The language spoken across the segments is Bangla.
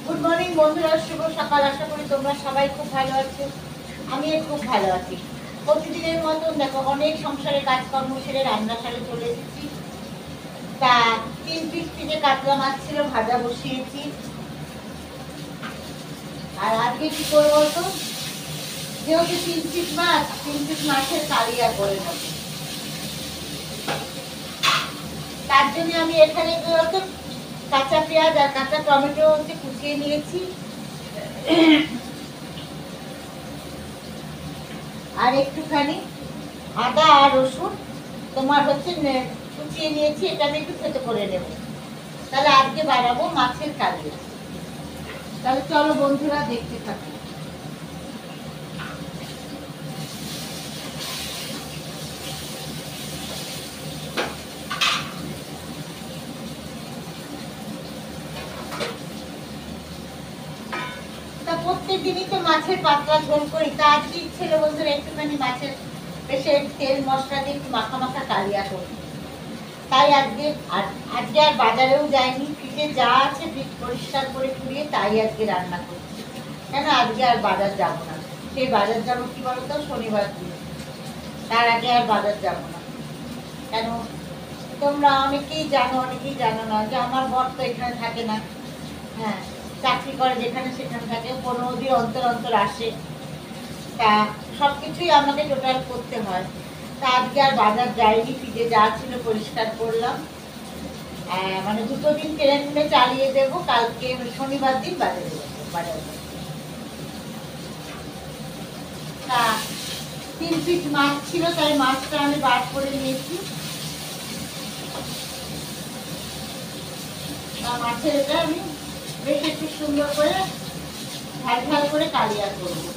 গুড মর্নিং বন্ধুরা, শুভ সকাল। আশা করি তোমরা সবাই খুব ভালো আছো। আমি খুব ভালো আছি। প্রতিদিনের মতন দেখো অনেক সংসারের কাজকর্ম সেরে রান্নাঘরে চলে এসেছি। তা 3 পিস থেকে কাতলা মাছ ছিল, ভাজা বসিয়েছি। আর আজকে কি করবো তো, যেহেতু 3 পিস মাছ, 3 পিস মাছের কালিয়া করে নেব। তার জন্য আমি এখানে তো কাঁচা পেঁয়াজ আর কাঁচা টমেটো কুচিয়ে নিয়েছি, আর একটুখানি আদা আর রসুন তোমার কুচিয়ে নিয়েছি। এটা আমি একটু থেতো করে নেব, তাহলে আজকে বানাবো মাছের কালিয়া। তাহলে চলো বন্ধুরা দেখতে থাকো। প্রত্যেক দিনই তো মাছের পাতলা ঝোল করি, তা আজকে ইচ্ছে হলো বন্ধুরা একটুখানি মাছের বেশি তেল মশলা দিয়ে একটু মাখা মাখা কালিয়া করি। তাই আজকে আর বাজারেও যাইনি, ফ্রিজে যা আছে ফ্রিজ পরিষ্কার করে পুড়িয়ে তাই আজকে রান্না করছি। কেন আজকে আর বাজার যাবো না, সেই বাজার যাবো কি বলতো শনিবার দিন, তার আগে আর বাজার যাবো না। কেন তোমরা অনেকেই জানো না যে আমার বর তো এখানে থাকে না। হ্যাঁ, চাকরি করে যেখানে সেখানে থাকে, 15 দিন অন্তর অন্তর আসে। তা সব কিছুই আমাকে টোটাল করতে হয়। তা আজকে আর বাজার যাইনি, ফ্রিজে যা ছিল পরিষ্কার করলাম। মানে 2 দিন ট্রেনে চালিয়ে দেব, কালকে শনিবার দিন বাজারে যাবো। তা 3 পিস মাছ ছিল, তাই মাছটা আমি বার করে নিয়েছি। তা মাছের এটা আমি বেশ একটু সুন্দর করে ঝাল ঝাল করে কালিয়া করবো।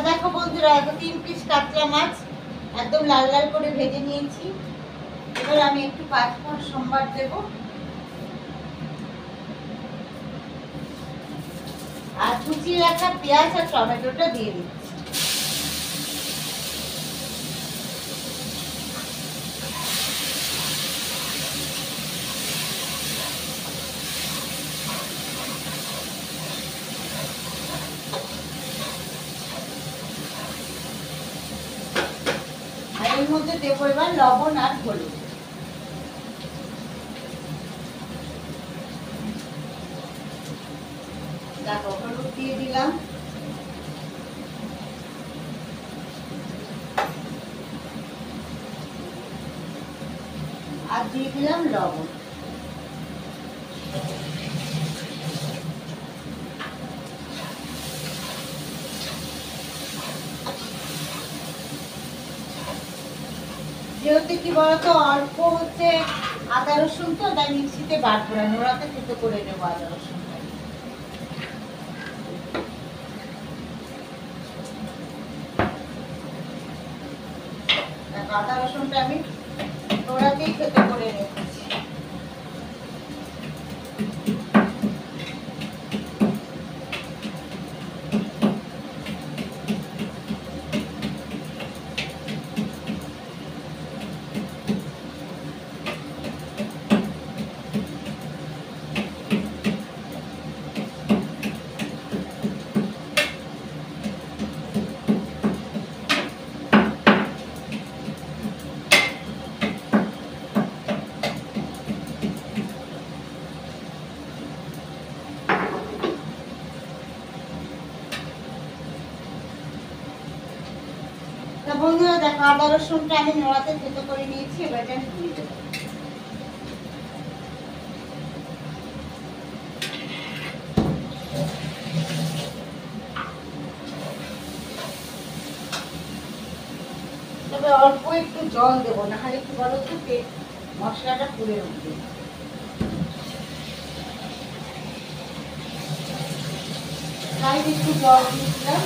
দেখো বন্ধুরা, এখন 3 পিস কাতলা মাছ একদম লাল লাল করে ভেজে নিয়েছি। এবার আমি একটু 5 ফোঁড়ন সম্বার দেব, আর কুচিয়ে রাখা পেঁয়াজ আর টমেটোটা দিয়ে দিচ্ছি। এর মধ্যে দেবো এবার লবণ আর হলুদ। দেখো হলুদ দিয়ে দিলাম, আর দিয়ে দিলাম লবণ। যেহেতু কি বলতো অল্প আদা রসুন, তো তাই মিক্সিতে বার করে নোড়াতে থেতো করে নেবো আদা রসুন। আদা রসুনটা আমি নোড়াতেই থেতো করে রেখেছি। বন্ধুরা দেখো আদা রসুনটা আমি নোড়াতে থেতো করে নিয়েছি, এবার আমি দিয়ে দেবো। তবে অল্প একটু জল দেবো, না হলে কি বলো তো মশলাটা পুড়ে উঠবে। তাই একটু জল দিয়েছিলাম।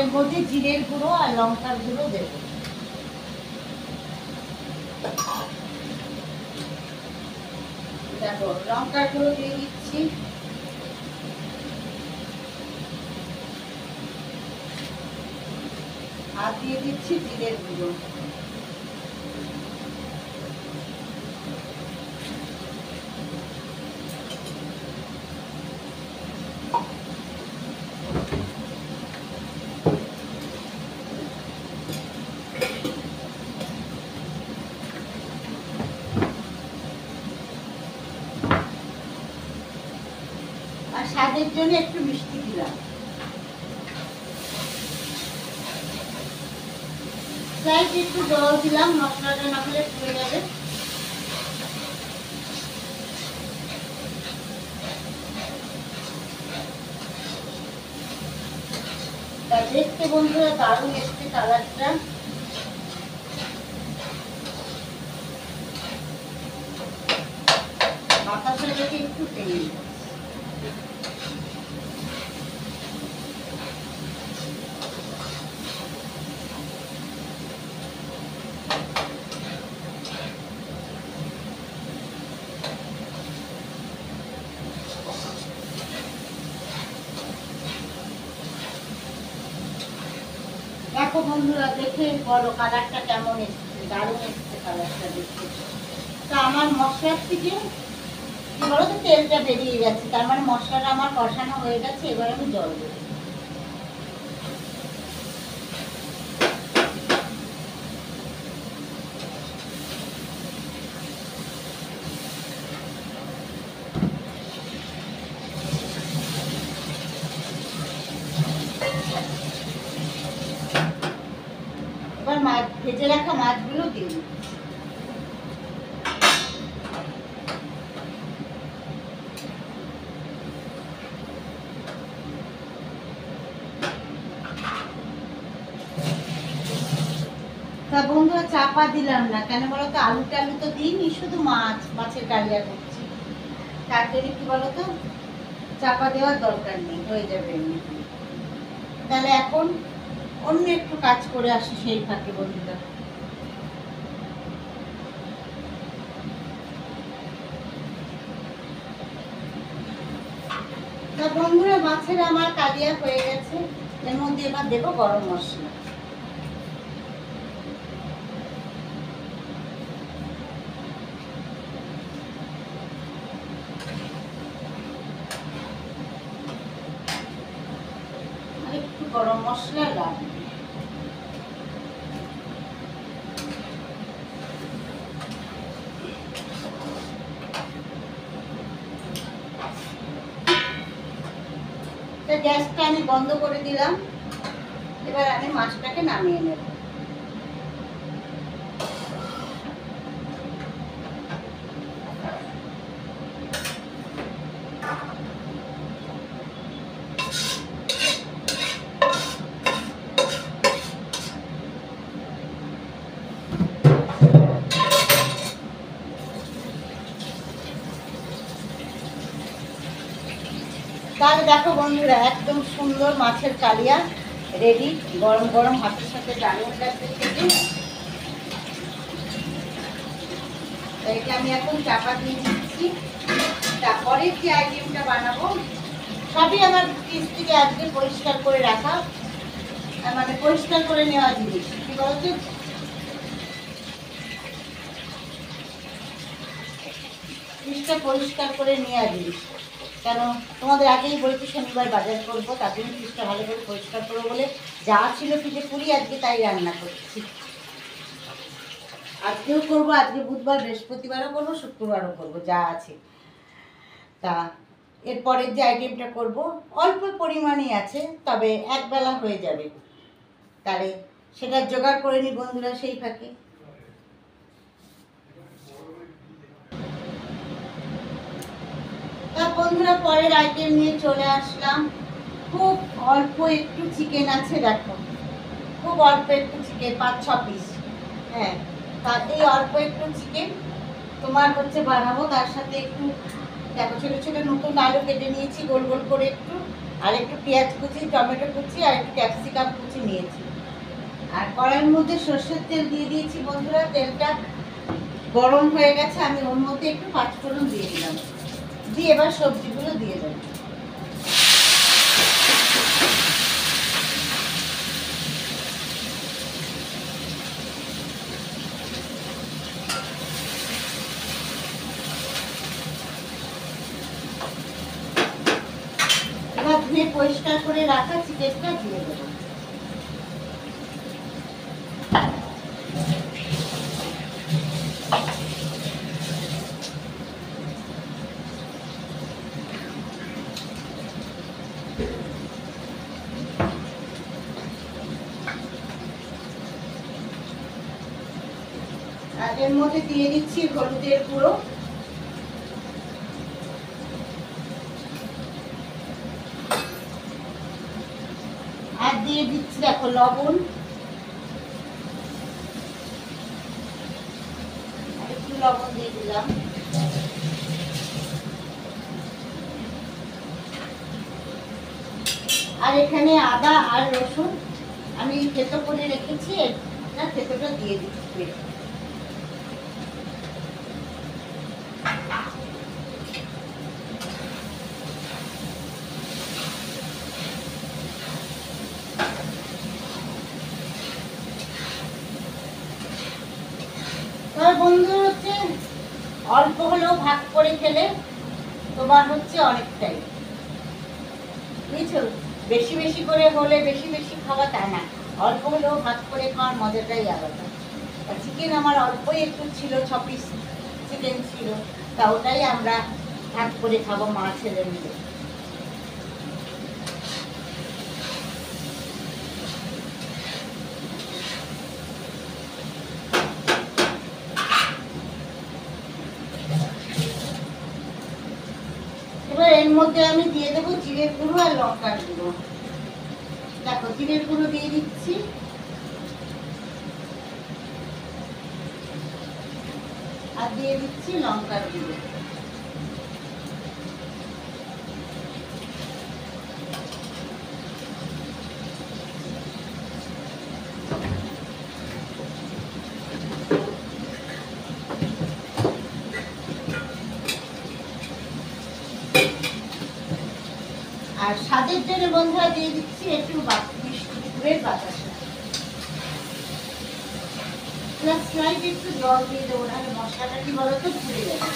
এর মধ্যে জিরের গুঁড়ো আর লঙ্কার গুঁড়ো দেবো। দেখো লঙ্কার গুঁড়ো দিয়ে দিচ্ছি, আর দিয়ে দিচ্ছি জিরের গুঁড়ো। আর স্বাদের জন্য একটু মিষ্টি দিলাম। স্লাইড একটু জল দিলাম, মশলাটা না হলে পুড়ে যাবে। দেখতে বন্ধুরা দারুণ এসছে কালারটা। বাতাসা থেকে একটু টেনে দেখো বন্ধুরা, দেখে বলো কালারটা কেমন এসছে। দারুণ এসছে কালারটা দেখতে। তা আমার মশলার থেকে কি বলো তো, তেলটা বেরিয়ে গেছে, তার মানে মশলাটা আমার কষানো হয়ে গেছে। এবার আমি জল দেবো। এবার মাছ ভেজে রাখা মাছগুলো দিয়ে দিই। তা বন্ধুরা চাপা দিলাম না কেন বলতো, আলু টালু তো দিইনি, শুধু মাছের কালিয়া করছি। তার জন্য কি বলতো চাপা দেওয়ার দরকার নেই, হয়ে যাবে এমনি। তাহলে এখন অন্য একটু কাজ করে আসি সেই ফাঁকে বন্ধুরা। তা বন্ধুরা মাছের আমার কালিয়া হয়ে গেছে। এর মধ্যে এবার দেবো গরম মশলা। একটু গরম মশলা লাগবে। গ্যাসটা আমি বন্ধ করে দিলাম। এবার আমি মাছটাকে নামিয়ে নেব। তাহলে দেখো বন্ধুরা একদম সুন্দর মাছের কালিয়া রেডি। গরম গরম ভাতের সাথে দারুণ লাগবে খেতে। এটা আমি এখন চাপা দিয়ে দিচ্ছি। তারপরে যে আইটেমটা বানাবো সবই আমার ফ্রিজ থেকে আজকে পরিষ্কার করে রাখা, মানে পরিষ্কার করে নেওয়া জিনিস। কি বলতো, ফ্রিজটা পরিষ্কার করে নেওয়া জিনিস। কেন তোমাদের আগেই বলছি শনিবার বাজার করবো, তার জন্য ফ্রিজটা ভালো করে পরিষ্কার করবো বলে যা ছিল ফ্রিজে পুরি আজকে তাই রান্না করছি। আজকেও করবো, আজকে বুধবার, বৃহস্পতিবারও করবো, শুক্রবারও করবো, যা আছে। তা এরপরের যে আইটেমটা করব অল্প পরিমাণেই আছে, তবে একবেলা হয়ে যাবে। তাহলে সেটা জোগাড় করে নি বন্ধুরা সেই ফাঁকে। তা বন্ধুরা পরের আইটেম নিয়ে চলে আসলাম। খুব অল্প একটু চিকেন আছে, দেখো খুব অল্প একটু চিকেন, 5-6 পিস। হ্যাঁ, তার এই অল্প একটু চিকেন তোমার হচ্ছে বানাবো। তার সাথে একটু দেখো ছোটো ছোটো নতুন আলু কেটে নিয়েছি গোল গোল করে একটু, আর একটু পেঁয়াজ কুচি, টমেটো কুচি আর একটু ক্যাপসিকাম কুচি নিয়েছি। আর কড়াইয়ের মধ্যে সর্ষের তেল দিয়ে দিয়েছি বন্ধুরা। তেলটা গরম হয়ে গেছে, আমি ওর মধ্যে একটু পাঁচফোড়ন দিয়ে দিলাম, দিয়ে এবার সবজিগুলো দিয়ে দেবো। এবার ধুয়ে পরিষ্কার করে রাখা চিকেনটা দিয়ে দেবো। আর এর মধ্যে দিয়ে দিচ্ছি হলুদের গুঁড়ো, আর দিয়ে দিচ্ছি দেখো লবণ, আর একটু লবণ দিয়ে দিলাম। আর এখানে আদা আর রসুন আমি থেতো করে রেখেছি, এটা থেতোটা দিয়ে দিচ্ছি। বন্ধু হচ্ছে অল্প হলেও ভাগ করে খেলে তোমার হচ্ছে অনেকটাই, বুঝছো? বেশি বেশি করে হলে বেশি বেশি খাওয়া তা না, অল্প হলেও ভাগ করে খাওয়ার মজাটাই আলাদা। আর চিকেন আমার অল্পই একটু ছিল, 6 পিস চিকেন ছিল, তা ওটাই আমরা ভাগ করে খাবো মা ছেলে মিলে। এবার এর মধ্যে আমি দিয়ে দেবো জিরের গুঁড়ো আর লঙ্কার গুঁড়ো। দেখো জিরের গুঁড়ো দিয়ে দিচ্ছি, আর দিয়ে দিচ্ছি লঙ্কার গুঁড়ো। আর স্বাদের জন্য বন্ধুরা দিয়ে দিচ্ছি একটু মিষ্টি গুড়ের বাতাসা, প্লাস স্লাইড একটু জল দিয়ে দেবো, নাহলে মশলাটা কি বলতো পুড়ে যাবে।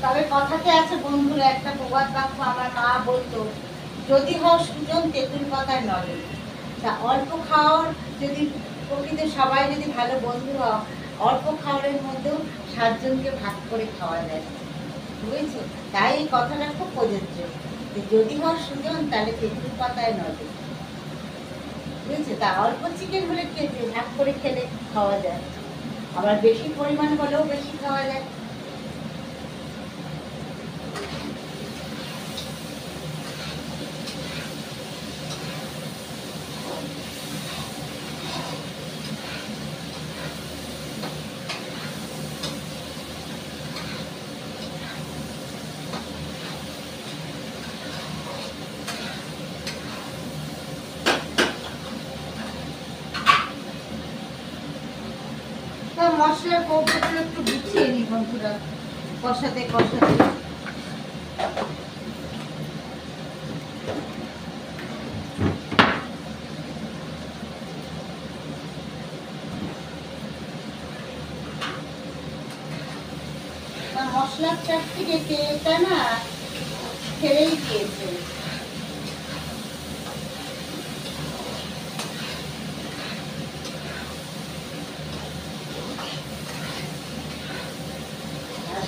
তবে কথাতে আছে বন্ধুরা, একটা প্রবাদ বাক্য আমার মা বলতো, যদি হও সুজন তেঁতুল পাতায় নড়ে। তা অল্প খাওয়ার যদি প্রকৃত সবাই যদি ভালো বন্ধু হও, অল্প খাওয়ারের মধ্যেও 7 জনকে ভাগ করে খাওয়া যায়, বুঝেছো? তাই এই কথাটা খুব প্রযোজ্য, যে যদি হও সুজন তাহলে তেঁতুল পাতায় নড়ে, বুঝেছো? তা অল্প চিকেন হলে ভাগ করে খেলে খাওয়া যায়, আবার বেশি পরিমাণ হলেও বেশি খাওয়া যায়। মশলার কৌটোটা একটু গুছিয়ে নিই বন্ধুরা, কষাতে কষাতে। মশলার চার থেকে তেলটা না ছেড়েই দিয়েছে।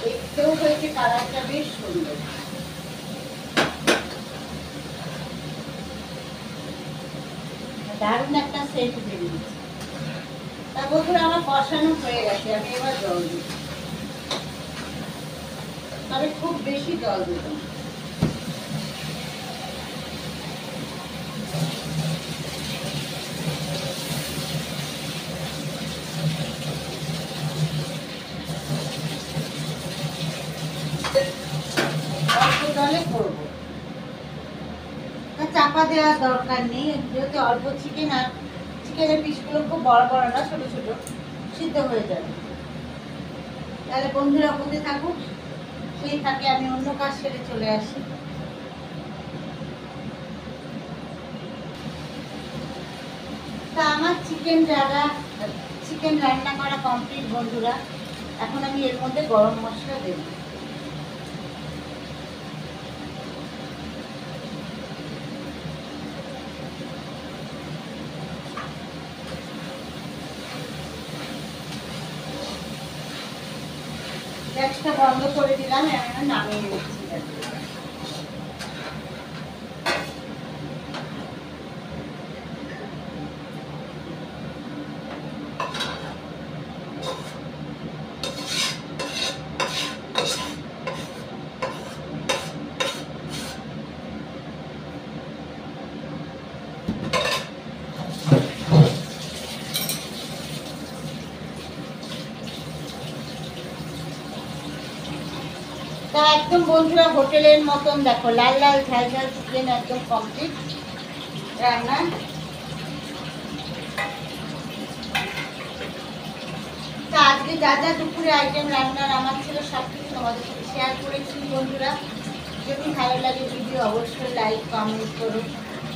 দেখতেও হয়েছে কালারটা বেশ সুন্দর। দারুণ একটা সেন্ট বেরিয়েছে। তা বন্ধুরা আমার কষানো হয়ে গেছে, আমি এবার জল দিই, তবে খুব বেশি জল দেব। চাপা দেওয়ার দরকার নেই, যেহেতু অল্প চিকেন আর চিকেনের পিসগুলো খুব বড় বড় না, ছোট ছোট, সিদ্ধ হয়ে যাবে। তাহলে বন্ধুরা হতে থাকুক, সেই থাকে আমি অন্য কাজ সেরে চলে আসি। তা আমার চিকেন রান্না করা কমপ্লিট বন্ধুরা। এখন আমি এর মধ্যে গরম মশলা দেব। গ্যাসটা বন্ধ করে দিলাম, এখন নামিয়ে নিচ্ছি। তা একদম বন্ধুরা হোটেলের মতন দেখো, লাল লাল ঝাল ঝাল চিকেন একদম কমপ্লিট রান্না। তা আজকে যা যা দুপুরে আইটেম রান্নার আমার ছিল সব কিছু তোমাদের সাথে শেয়ার করেছি বন্ধুরা। যদি ভালো লাগে ভিডিও অবশ্যই লাইক কমেন্ট করো,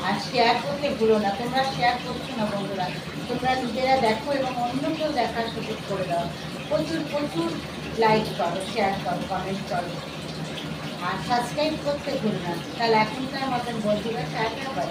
আর শেয়ার করতে ভুলো না। তোমরা শেয়ার করছো না বন্ধুরা, তোমরা নিজেরা দেখো এবং অন্য কেউ দেখার সুযোগ করে দাও। প্রচুর প্রচুর লাইক করো, শেয়ার করো, কমেন্ট করো, আর সাবস্ক্রাইব করতে ভুলো না। তাহলে এখনকার মতন বন্ধুরা টাটা বাই।